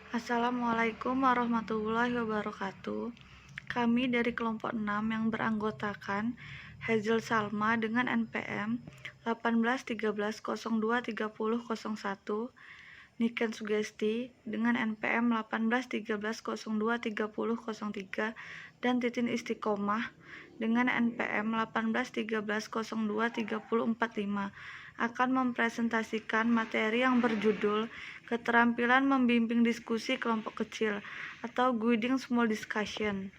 Assalamualaikum warahmatullahi wabarakatuh. Kami dari kelompok 6 yang beranggotakan Hazel Salma dengan NPM 1813023001, Niken Sugesti dengan NPM 1813023003, dan Titin Istiqomah dengan NPM 1813023045 akan mempresentasikan materi yang berjudul Keterampilan Membimbing Diskusi Kelompok Kecil atau Guiding Small Discussion.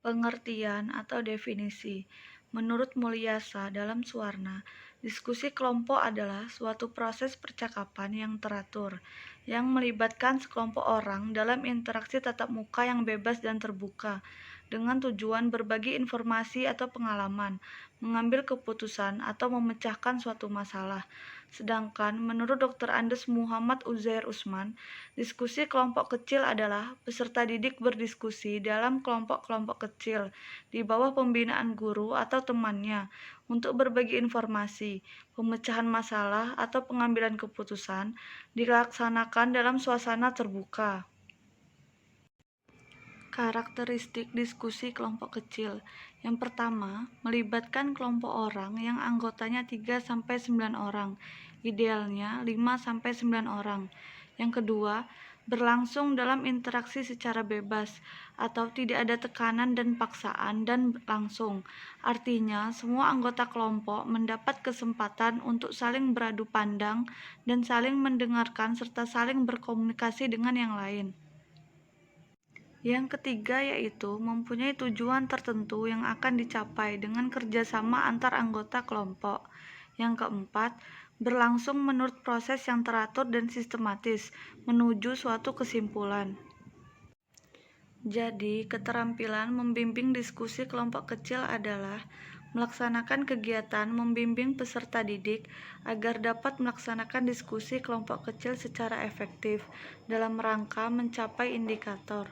Pengertian atau definisi. Menurut Mulyasa dalam Suwarna, diskusi kelompok adalah suatu proses percakapan yang teratur, yang melibatkan sekelompok orang dalam interaksi tatap muka yang bebas dan terbuka, dengan tujuan berbagi informasi atau pengalaman, mengambil keputusan, atau memecahkan suatu masalah. Sedangkan menurut Dr. Andes Muhammad Uzair Usman, diskusi kelompok kecil adalah peserta didik berdiskusi dalam kelompok-kelompok kecil di bawah pembinaan guru atau temannya untuk berbagi informasi, pemecahan masalah, atau pengambilan keputusan dilaksanakan dalam suasana terbuka. Karakteristik diskusi kelompok kecil. Yang pertama, melibatkan kelompok orang yang anggotanya 3-9 orang, idealnya 5-9 orang. Yang kedua, berlangsung dalam interaksi secara bebas atau tidak ada tekanan dan paksaan dan langsung. Artinya, semua anggota kelompok mendapat kesempatan untuk saling beradu pandang dan saling mendengarkan serta saling berkomunikasi dengan yang lain. Yang ketiga yaitu mempunyai tujuan tertentu yang akan dicapai dengan kerjasama antar anggota kelompok. Yang keempat, berlangsung menurut proses yang teratur dan sistematis menuju suatu kesimpulan. Jadi, keterampilan membimbing diskusi kelompok kecil adalah melaksanakan kegiatan membimbing peserta didik agar dapat melaksanakan diskusi kelompok kecil secara efektif dalam rangka mencapai indikator.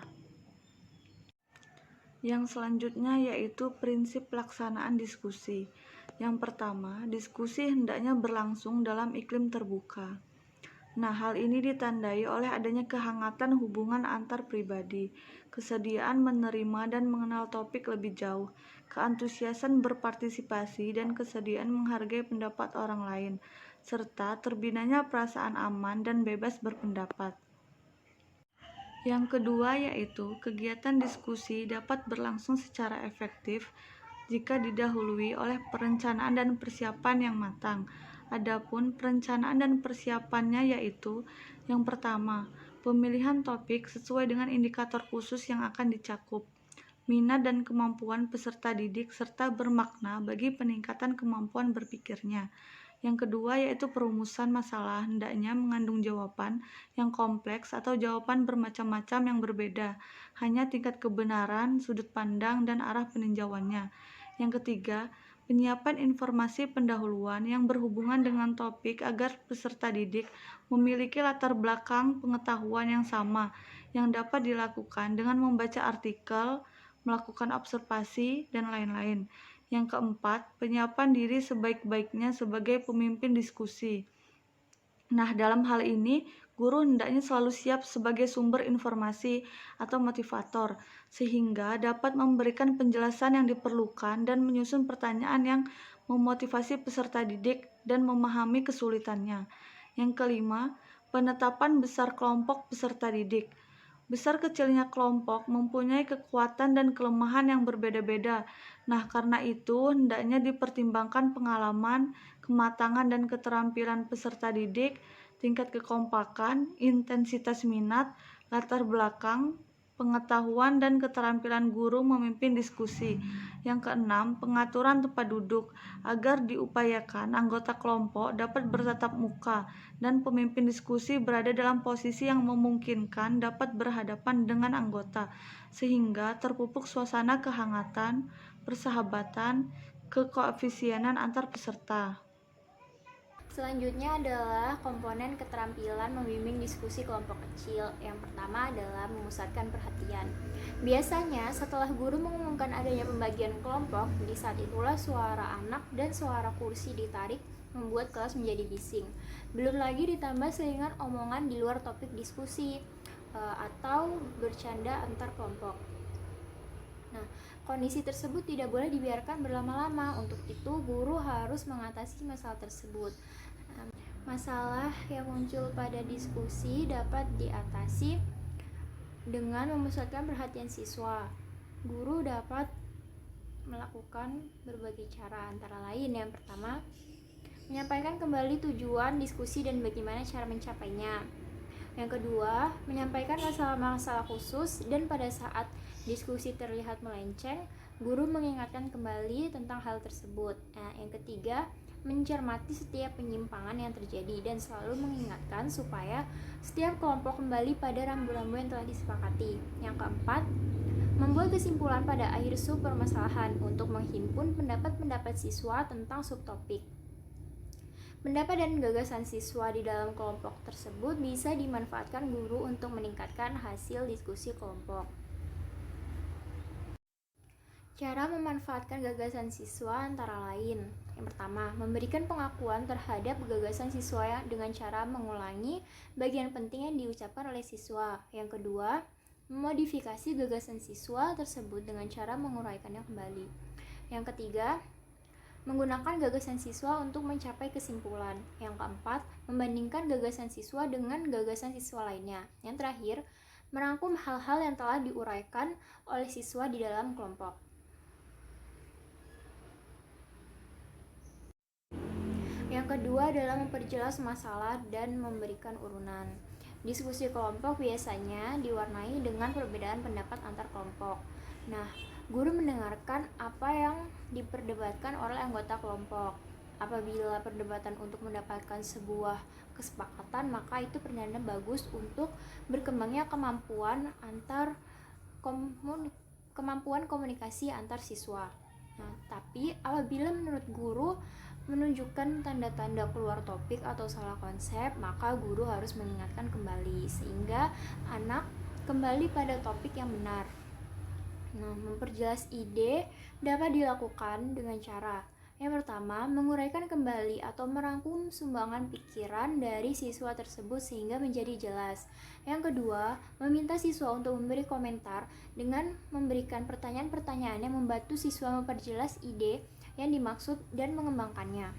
Yang selanjutnya yaitu prinsip pelaksanaan diskusi. Yang pertama, diskusi hendaknya berlangsung dalam iklim terbuka. Nah, hal ini ditandai oleh adanya kehangatan hubungan antar pribadi, kesediaan menerima dan mengenal topik lebih jauh, keantusiasan berpartisipasi dan kesediaan menghargai pendapat orang lain, serta terbinanya perasaan aman dan bebas berpendapat. Yang kedua yaitu kegiatan diskusi dapat berlangsung secara efektif jika didahului oleh perencanaan dan persiapan yang matang. Adapun perencanaan dan persiapannya yaitu yang pertama, pemilihan topik sesuai dengan indikator khusus yang akan dicakup, minat dan kemampuan peserta didik serta bermakna bagi peningkatan kemampuan berpikirnya. Yang kedua yaitu perumusan masalah hendaknya mengandung jawaban yang kompleks atau jawaban bermacam-macam yang berbeda, hanya tingkat kebenaran, sudut pandang, dan arah peninjauannya. Yang ketiga, penyiapan informasi pendahuluan yang berhubungan dengan topik agar peserta didik memiliki latar belakang pengetahuan yang sama yang dapat dilakukan dengan membaca artikel, melakukan observasi, dan lain-lain. Yang keempat, penyiapan diri sebaik-baiknya sebagai pemimpin diskusi. Nah, dalam hal ini, guru hendaknya selalu siap sebagai sumber informasi atau motivator, sehingga dapat memberikan penjelasan yang diperlukan dan menyusun pertanyaan yang memotivasi peserta didik dan memahami kesulitannya. Yang kelima, penetapan besar kelompok peserta didik. Besar kecilnya kelompok mempunyai kekuatan dan kelemahan yang berbeda-beda. Nah, karena itu hendaknya dipertimbangkan pengalaman, kematangan dan keterampilan peserta didik, tingkat kekompakan, intensitas minat, latar belakang, pengetahuan dan keterampilan guru memimpin diskusi. Yang keenam, pengaturan tempat duduk agar diupayakan anggota kelompok dapat bertatap muka dan pemimpin diskusi berada dalam posisi yang memungkinkan dapat berhadapan dengan anggota sehingga terpupuk suasana kehangatan, persahabatan, kekoefisienan antar peserta. Selanjutnya adalah komponen keterampilan membimbing diskusi kelompok kecil. Yang pertama adalah memusatkan perhatian. Biasanya setelah guru mengumumkan adanya pembagian kelompok, di saat itulah suara anak dan suara kursi ditarik membuat kelas menjadi bising. Belum lagi ditambah selingan omongan di luar topik diskusi atau bercanda antar kelompok. Nah, kondisi tersebut tidak boleh dibiarkan berlama-lama. Untuk itu, guru harus mengatasi masalah tersebut. Masalah yang muncul pada diskusi dapat diatasi dengan memusatkan perhatian siswa. Guru dapat melakukan berbagai cara, antara lain yang pertama, menyampaikan kembali tujuan diskusi dan bagaimana cara mencapainya. Yang kedua, menyampaikan masalah-masalah khusus dan pada saat diskusi terlihat melenceng, guru mengingatkan kembali tentang hal tersebut. Yang ketiga, mencermati setiap penyimpangan yang terjadi dan selalu mengingatkan supaya setiap kelompok kembali pada rambu-rambu yang telah disepakati. Yang keempat, membuat kesimpulan pada akhir sub permasalahan untuk menghimpun pendapat-pendapat siswa tentang subtopik. Pendapat dan gagasan siswa di dalam kelompok tersebut bisa dimanfaatkan guru untuk meningkatkan hasil diskusi kelompok. Cara memanfaatkan gagasan siswa antara lain. Yang pertama, memberikan pengakuan terhadap gagasan siswa dengan cara mengulangi bagian penting yang diucapkan oleh siswa. Yang kedua, memodifikasi gagasan siswa tersebut dengan cara menguraikannya kembali. Yang ketiga, menggunakan gagasan siswa untuk mencapai kesimpulan. Yang keempat, membandingkan gagasan siswa dengan gagasan siswa lainnya. Yang terakhir, merangkum hal-hal yang telah diuraikan oleh siswa di dalam kelompok. Yang kedua adalah memperjelas masalah dan memberikan urunan. Diskusi kelompok biasanya diwarnai dengan perbedaan pendapat antar kelompok. Nah, guru mendengarkan apa yang diperdebatkan oleh anggota kelompok. Apabila perdebatan untuk mendapatkan sebuah kesepakatan, maka itu pertanda bagus untuk berkembangnya kemampuan komunikasi antar siswa. Nah, tapi apabila menurut guru menunjukkan tanda-tanda keluar topik atau salah konsep, maka guru harus mengingatkan kembali sehingga anak kembali pada topik yang benar. Nah, memperjelas ide dapat dilakukan dengan cara yang pertama, menguraikan kembali atau merangkum sumbangan pikiran dari siswa tersebut sehingga menjadi jelas. Yang kedua, meminta siswa untuk memberi komentar dengan memberikan pertanyaan-pertanyaan yang membantu siswa memperjelas ide yang dimaksud dan mengembangkannya.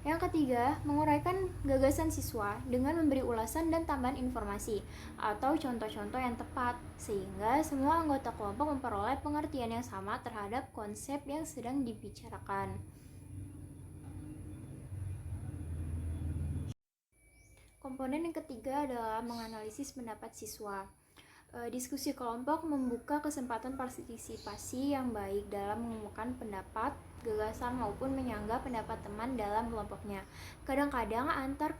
Yang ketiga, menguraikan gagasan siswa dengan memberi ulasan dan tambahan informasi atau contoh-contoh yang tepat sehingga semua anggota kelompok memperoleh pengertian yang sama terhadap konsep yang sedang dibicarakan. Komponen yang ketiga adalah menganalisis pendapat siswa. Diskusi kelompok membuka kesempatan partisipasi yang baik dalam mengemukakan pendapat, gagasan maupun menyanggah pendapat teman dalam kelompoknya. Kadang-kadang antar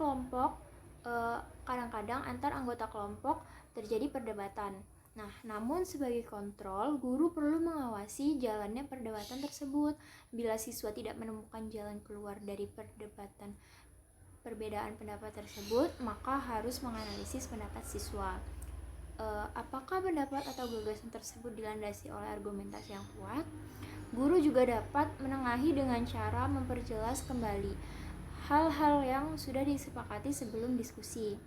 anggota kelompok terjadi perdebatan. Nah, namun sebagai kontrol, guru perlu mengawasi jalannya perdebatan tersebut. Bila siswa tidak menemukan jalan keluar dari perbedaan pendapat tersebut, maka harus menganalisis pendapat siswa. Apakah pendapat atau gagasan tersebut dilandasi oleh argumentasi yang kuat? Guru juga dapat menengahi dengan cara memperjelas kembali hal-hal yang sudah disepakati sebelum diskusi.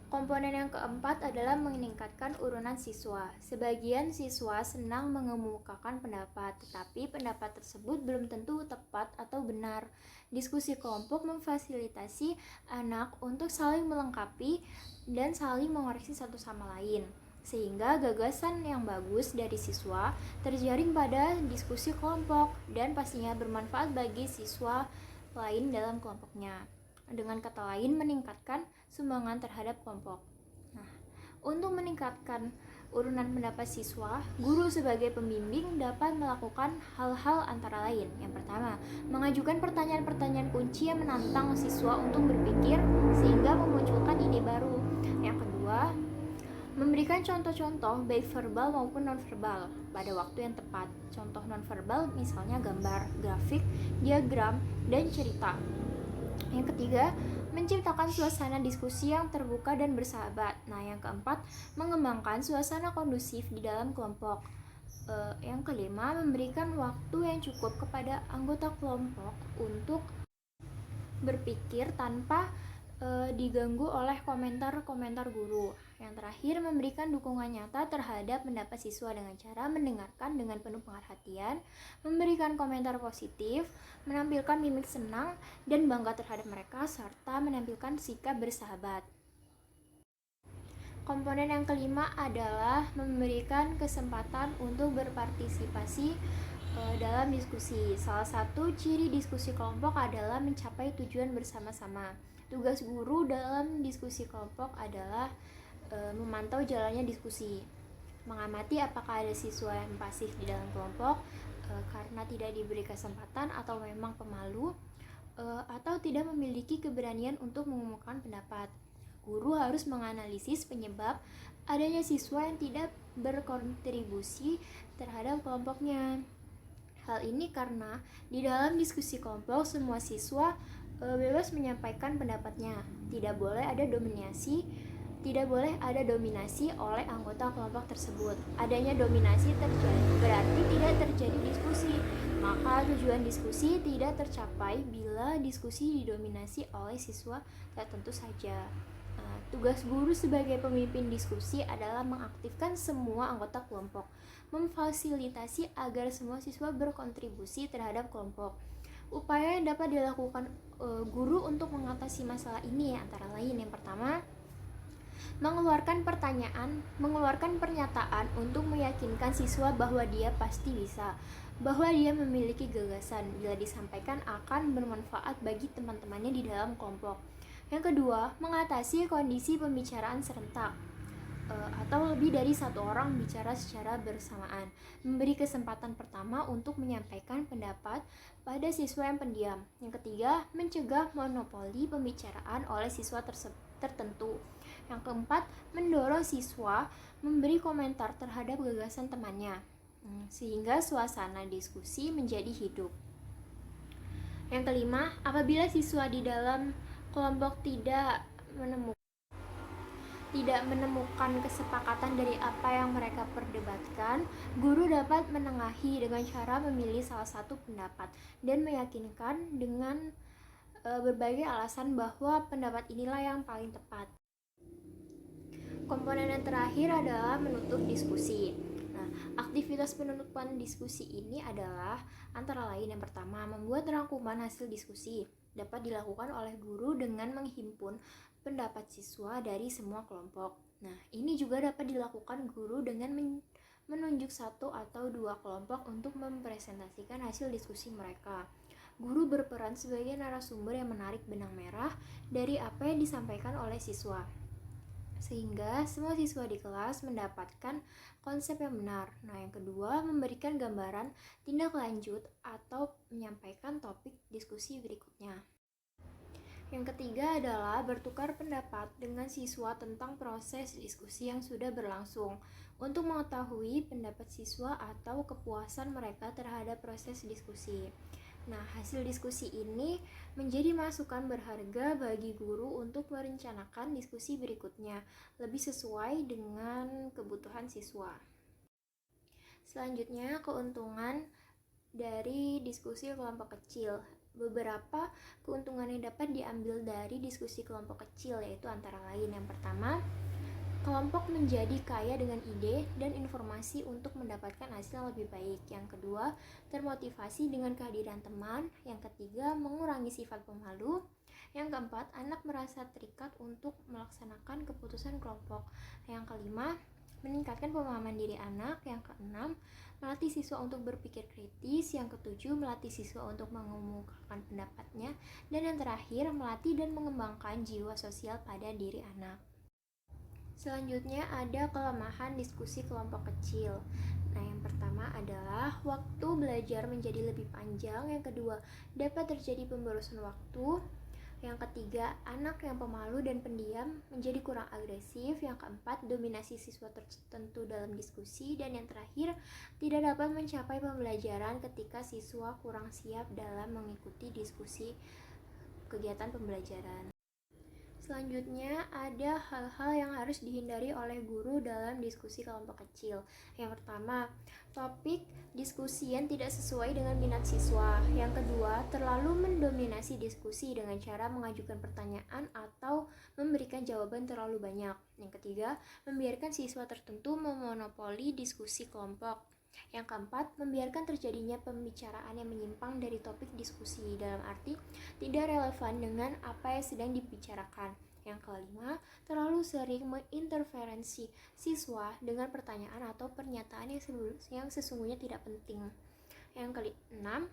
Komponen yang keempat adalah meningkatkan urunan siswa. Sebagian siswa senang mengemukakan pendapat, tetapi pendapat tersebut belum tentu tepat atau benar. Diskusi kelompok memfasilitasi anak untuk saling melengkapi dan saling mengoreksi satu sama lain, sehingga gagasan yang bagus dari siswa terjaring pada diskusi kelompok dan pastinya bermanfaat bagi siswa lain dalam kelompoknya. Dengan kata lain, meningkatkan sumbangan terhadap kelompok. Nah, untuk meningkatkan urunan pendapat siswa, guru sebagai pembimbing dapat melakukan hal-hal antara lain. Yang pertama, mengajukan pertanyaan-pertanyaan kunci yang menantang siswa untuk berpikir sehingga memunculkan ide baru. Yang kedua, memberikan contoh-contoh baik verbal maupun nonverbal pada waktu yang tepat. Contoh nonverbal misalnya gambar, grafik, diagram, dan cerita. Yang ketiga, menciptakan suasana diskusi yang terbuka dan bersahabat. Nah, yang keempat, mengembangkan suasana kondusif di dalam kelompok. Yang kelima, memberikan waktu yang cukup kepada anggota kelompok untuk berpikir tanpa diganggu oleh komentar-komentar guru. Yang terakhir, memberikan dukungan nyata terhadap pendapat siswa dengan cara mendengarkan dengan penuh perhatian, memberikan komentar positif, menampilkan mimik senang dan bangga terhadap mereka, serta menampilkan sikap bersahabat. Komponen yang kelima adalah memberikan kesempatan untuk berpartisipasi dalam diskusi. Salah satu ciri diskusi kelompok adalah mencapai tujuan bersama-sama. Tugas guru dalam diskusi kelompok adalah memantau jalannya diskusi, mengamati apakah ada siswa yang pasif di dalam kelompok karena tidak diberi kesempatan atau memang pemalu atau tidak memiliki keberanian untuk mengumumkan pendapat. Guru harus menganalisis penyebab adanya siswa yang tidak berkontribusi terhadap kelompoknya. Hal ini karena di dalam diskusi kelompok semua siswa bebas menyampaikan pendapatnya. Tidak boleh ada dominasi oleh anggota kelompok tersebut. Adanya dominasi terjadi berarti tidak terjadi diskusi. Maka tujuan diskusi tidak tercapai bila diskusi didominasi oleh siswa tertentu saja. Tugas guru sebagai pemimpin diskusi adalah mengaktifkan semua anggota kelompok, memfasilitasi agar semua siswa berkontribusi terhadap kelompok. Upaya yang dapat dilakukan guru untuk mengatasi masalah ini antara lain, yang pertama, mengeluarkan pernyataan untuk meyakinkan siswa bahwa dia pasti bisa, bahwa dia memiliki gagasan, bila disampaikan akan bermanfaat bagi teman-temannya di dalam kelompok. Yang kedua, mengatasi kondisi pembicaraan serentak atau lebih dari satu orang bicara secara bersamaan, memberi kesempatan pertama untuk menyampaikan pendapat pada siswa yang pendiam. Yang ketiga, mencegah monopoli pembicaraan oleh siswa tertentu. Yang keempat, mendorong siswa memberi komentar terhadap gagasan temannya, sehingga suasana diskusi menjadi hidup. Yang kelima, apabila siswa di dalam kelompok tidak menemukan kesepakatan dari apa yang mereka perdebatkan, guru dapat menengahi dengan cara memilih salah satu pendapat dan meyakinkan dengan berbagai alasan bahwa pendapat inilah yang paling tepat. Komponen yang terakhir adalah menutup diskusi. Nah, aktivitas penutupan diskusi ini adalah antara lain, yang pertama, membuat rangkuman hasil diskusi. Dapat dilakukan oleh guru dengan menghimpun pendapat siswa dari semua kelompok. Nah, ini juga dapat dilakukan guru dengan menunjuk satu atau dua kelompok untuk mempresentasikan hasil diskusi mereka. Guru berperan sebagai narasumber yang menarik benang merah dari apa yang disampaikan oleh siswa, sehingga semua siswa di kelas mendapatkan konsep yang benar. Nah, yang kedua, memberikan gambaran tindak lanjut atau menyampaikan topik diskusi berikutnya. Yang ketiga adalah bertukar pendapat dengan siswa tentang proses diskusi yang sudah berlangsung untuk mengetahui pendapat siswa atau kepuasan mereka terhadap proses diskusi. Nah, hasil diskusi ini menjadi masukan berharga bagi guru untuk merencanakan diskusi berikutnya, lebih sesuai dengan kebutuhan siswa. Selanjutnya, keuntungan dari diskusi kelompok kecil. Beberapa keuntungan yang dapat diambil dari diskusi kelompok kecil yaitu antara lain, yang pertama, kelompok menjadi kaya dengan ide dan informasi untuk mendapatkan hasil yang lebih baik. Yang kedua, termotivasi dengan kehadiran teman. Yang ketiga, mengurangi sifat pemalu. Yang keempat, anak merasa terikat untuk melaksanakan keputusan kelompok. Yang kelima, meningkatkan pemahaman diri anak. Yang keenam, melatih siswa untuk berpikir kritis. Yang ketujuh, melatih siswa untuk mengemukakan pendapatnya. Dan yang terakhir, melatih dan mengembangkan jiwa sosial pada diri anak. Selanjutnya ada kelemahan diskusi kelompok kecil. Nah, yang pertama adalah waktu belajar menjadi lebih panjang. Yang kedua, dapat terjadi pemborosan waktu. Yang ketiga, anak yang pemalu dan pendiam menjadi kurang agresif. Yang keempat, dominasi siswa tertentu dalam diskusi. Dan yang terakhir, tidak dapat mencapai pembelajaran ketika siswa kurang siap dalam mengikuti diskusi kegiatan pembelajaran. Selanjutnya, ada hal-hal yang harus dihindari oleh guru dalam diskusi kelompok kecil. Yang pertama, topik diskusi yang tidak sesuai dengan minat siswa. Yang kedua, terlalu mendominasi diskusi dengan cara mengajukan pertanyaan atau memberikan jawaban terlalu banyak. Yang ketiga, membiarkan siswa tertentu memonopoli diskusi kelompok. Yang keempat, membiarkan terjadinya pembicaraan yang menyimpang dari topik diskusi, dalam arti tidak relevan dengan apa yang sedang dibicarakan. Yang kelima, terlalu sering menginterferensi siswa dengan pertanyaan atau pernyataan yang sesungguhnya tidak penting. Yang keenam,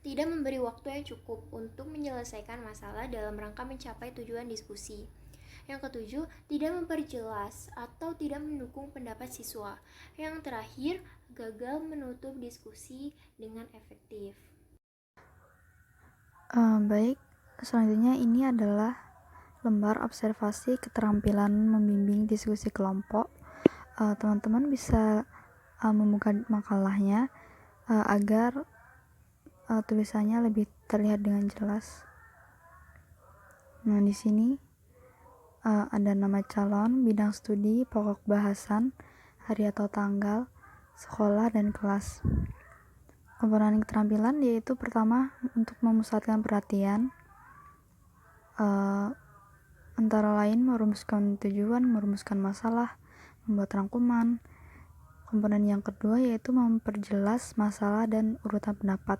tidak memberi waktu yang cukup untuk menyelesaikan masalah dalam rangka mencapai tujuan diskusi. Yang ketujuh, tidak memperjelas atau tidak mendukung pendapat siswa. Yang terakhir, gagal menutup diskusi dengan efektif. Baik, selanjutnya ini adalah lembar observasi keterampilan membimbing diskusi kelompok. Teman-teman bisa membuka makalahnya agar tulisannya lebih terlihat dengan jelas. Nah, di sini ada nama calon, bidang studi, pokok bahasan, hari atau tanggal, sekolah, dan kelas. Komponen keterampilan yaitu pertama untuk memusatkan perhatian, antara lain merumuskan tujuan, merumuskan masalah, membuat rangkuman. Komponen yang kedua yaitu memperjelas masalah dan urutan pendapat.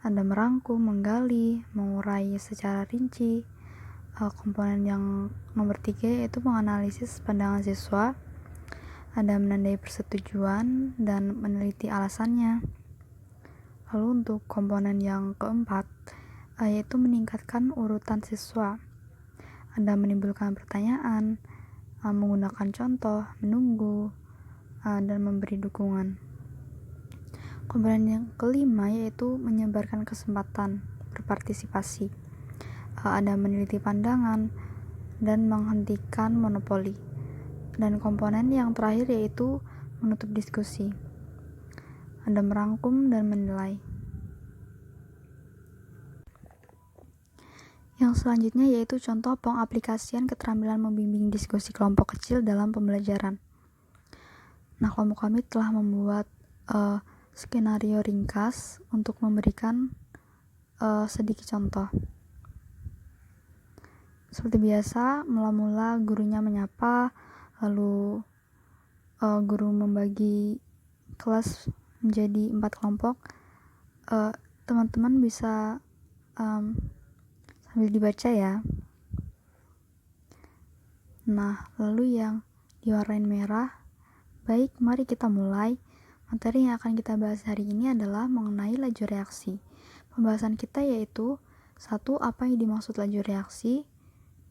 Ada merangkum, menggali, mengurai secara rinci. Komponen yang nomor 3 yaitu menganalisis pandangan siswa. Ada menandai persetujuan dan meneliti alasannya. Lalu untuk komponen yang keempat yaitu meningkatkan urutan siswa. Ada menimbulkan pertanyaan, menggunakan contoh, menunggu, dan memberi dukungan. Komponen yang kelima yaitu menyebarkan kesempatan berpartisipasi. Ada meneliti pandangan dan menghentikan monopoli. Dan komponen yang terakhir yaitu menutup diskusi. Ada merangkum dan menilai. Yang selanjutnya yaitu contoh pengaplikasian keterampilan membimbing diskusi kelompok kecil dalam pembelajaran. Nah, kelompok kami telah membuat skenario ringkas untuk memberikan sedikit contoh. Seperti biasa, mula-mula gurunya menyapa, lalu guru membagi kelas menjadi 4 kelompok. Teman-teman bisa sambil dibaca ya. Nah, lalu yang diwarnain merah. Baik, mari kita mulai. Materi yang akan kita bahas hari ini adalah mengenai laju reaksi. Pembahasan kita yaitu 1. Apa yang dimaksud laju reaksi?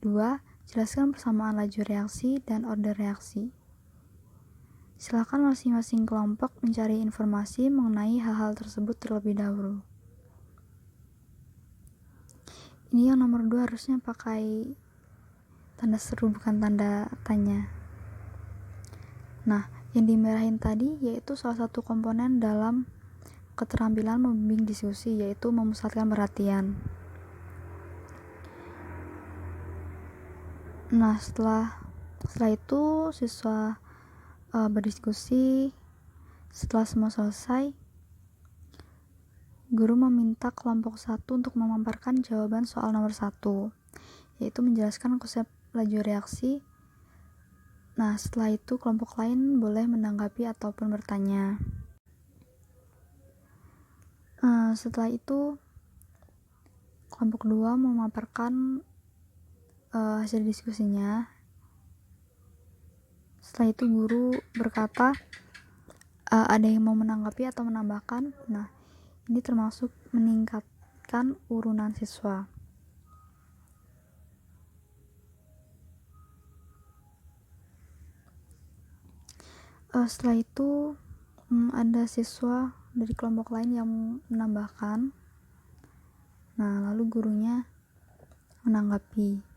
2. Jelaskan persamaan laju reaksi dan order reaksi. Silakan masing-masing kelompok mencari informasi mengenai hal-hal tersebut terlebih dahulu. Ini yang nomor 2 harusnya pakai tanda seru bukan tanda tanya. Nah, yang dimerahin tadi yaitu salah satu komponen dalam keterampilan membimbing diskusi, yaitu memusatkan perhatian. Nah, setelah itu siswa berdiskusi. Setelah semua selesai, guru meminta kelompok 1 untuk memaparkan jawaban soal nomor 1, yaitu menjelaskan konsep laju reaksi. Nah, setelah itu kelompok lain boleh menanggapi ataupun bertanya. Setelah itu kelompok 2 memaparkan hasil diskusinya. Setelah itu guru berkata ada yang mau menanggapi atau menambahkan. Nah, ini termasuk meningkatkan urunan siswa. Setelah itu ada siswa dari kelompok lain yang menambahkan. Nah, lalu gurunya menanggapi.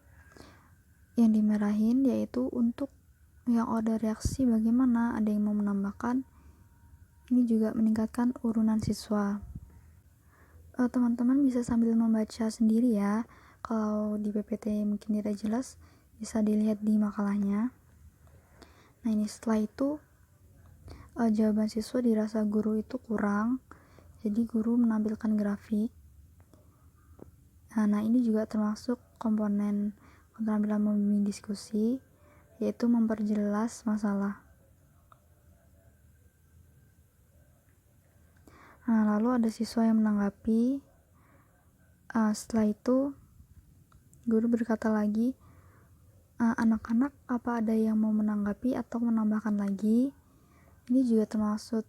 Yang dimerahin yaitu untuk yang order reaksi bagaimana, ada yang mau menambahkan. Ini juga meningkatkan urunan siswa. Teman-teman bisa sambil membaca sendiri ya. Kalau di PPT mungkin tidak jelas, bisa dilihat di makalahnya. Nah ini setelah itu jawaban siswa dirasa guru itu kurang, jadi guru menampilkan grafik. Nah ini juga termasuk komponen keterampilan membimbing diskusi, yaitu memperjelas masalah. Nah lalu ada siswa yang menanggapi. Setelah itu guru berkata lagi, anak-anak apa ada yang mau menanggapi atau menambahkan lagi? Ini juga termasuk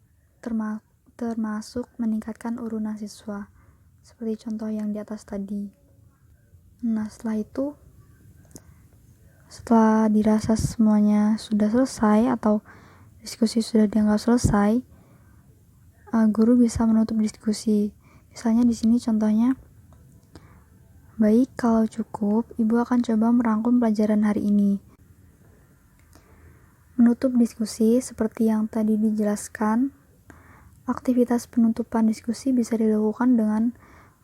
meningkatkan urunan siswa, seperti contoh yang di atas tadi. Nah setelah itu, setelah dirasa semuanya sudah selesai atau diskusi sudah dianggap selesai, guru bisa menutup diskusi. Misalnya di sini contohnya, baik, kalau cukup, Ibu akan coba merangkum pelajaran hari ini. Menutup diskusi seperti yang tadi dijelaskan, aktivitas penutupan diskusi bisa dilakukan dengan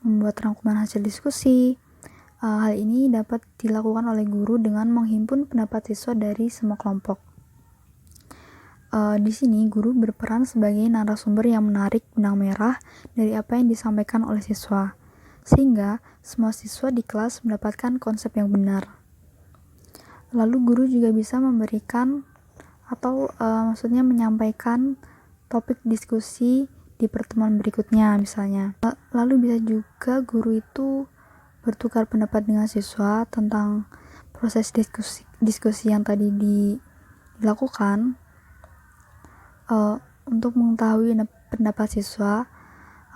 membuat rangkuman hasil diskusi. Hal ini dapat dilakukan oleh guru dengan menghimpun pendapat siswa dari semua kelompok. Di sini guru berperan sebagai narasumber yang menarik benang merah dari apa yang disampaikan oleh siswa, sehingga semua siswa di kelas mendapatkan konsep yang benar. Lalu guru juga bisa memberikan atau maksudnya menyampaikan topik diskusi di pertemuan berikutnya misalnya. Lalu bisa juga guru itu bertukar pendapat dengan siswa tentang proses diskusi yang tadi dilakukan, untuk mengetahui pendapat siswa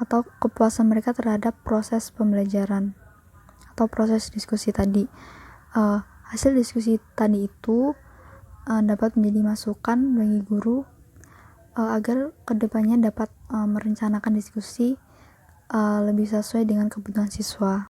atau kepuasan mereka terhadap proses pembelajaran atau proses diskusi tadi. Hasil diskusi tadi itu dapat menjadi masukan bagi guru agar kedepannya dapat merencanakan diskusi lebih sesuai dengan kebutuhan siswa.